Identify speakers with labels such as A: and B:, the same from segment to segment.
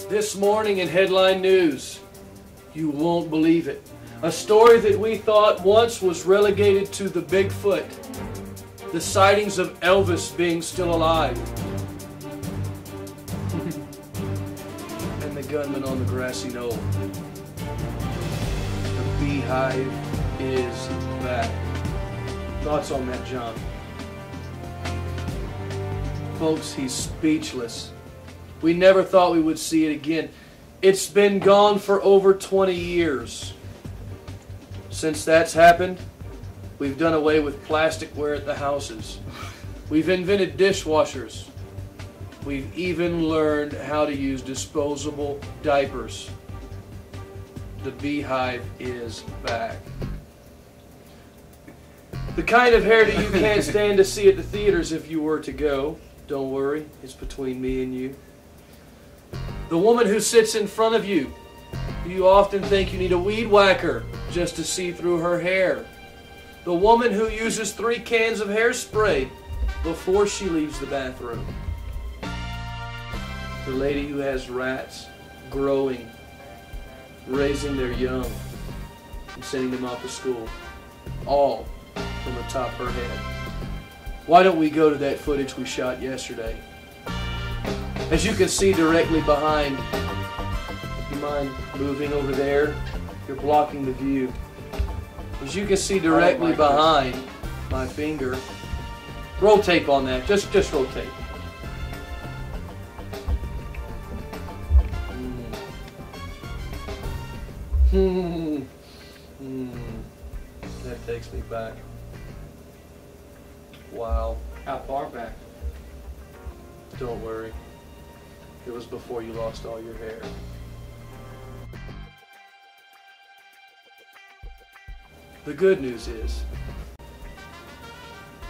A: This morning in headline news, you won't believe it. A story that we thought once was relegated to the Bigfoot. The sightings of Elvis being still alive. And the gunman on the grassy knoll. The beehive is back. Thoughts on that, John? Folks, he's speechless. We never thought we would see it again. It's been gone for over 20 years. Since that's happened, we've done away with plasticware at the houses. We've invented dishwashers. We've even learned how to use disposable diapers. The beehive is back. The kind of hairdo you can't stand to see at the theaters if you were to go. Don't worry, it's between me and you. The woman who sits in front of you, who you often think you need a weed whacker just to see through her hair. The woman who uses 3 cans of hairspray before she leaves the bathroom. The lady who has rats growing, raising their young, and sending them off to school. All from the top of her head. Why don't we go to that footage we shot yesterday? As you can see directly behind, you mind moving over there? You're blocking the view. As you can see directly behind my finger, roll tape on that, just rotate. That takes me back. Wow.
B: How far back?
A: Don't worry. It was before you lost all your hair. The good news is,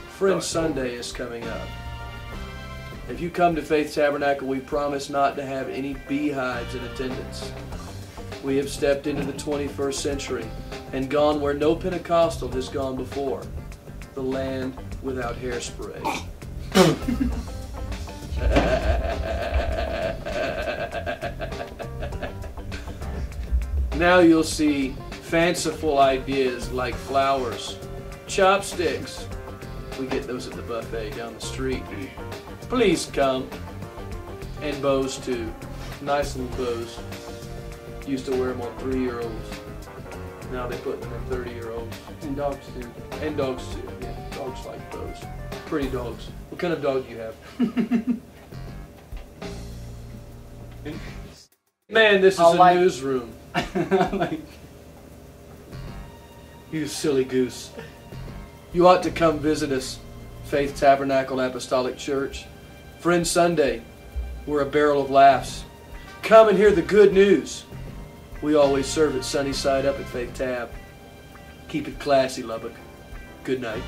A: Friend Sunday is coming up. If you come to Faith Tabernacle, we promise not to have any beehives in attendance. We have stepped into the 21st century and gone where no Pentecostal has gone before. The land without hairspray. Now you'll see fanciful ideas like flowers, chopsticks. We get those at the buffet down the street. Please come. And bows too. Nice little bows. Used to wear them on 3-year-olds. Now they put them in 30-year-olds.
B: And dogs too.
A: And dogs too. Yeah, dogs like bows. Pretty dogs. What kind of dog do you have? Man, this is a newsroom. You silly goose. You ought to come visit us, Faith Tabernacle Apostolic Church. Friend Sunday, we're a barrel of laughs. Come and hear the good news. We always serve it sunny side up at Faith Tab. Keep it classy, Lubbock. Good night.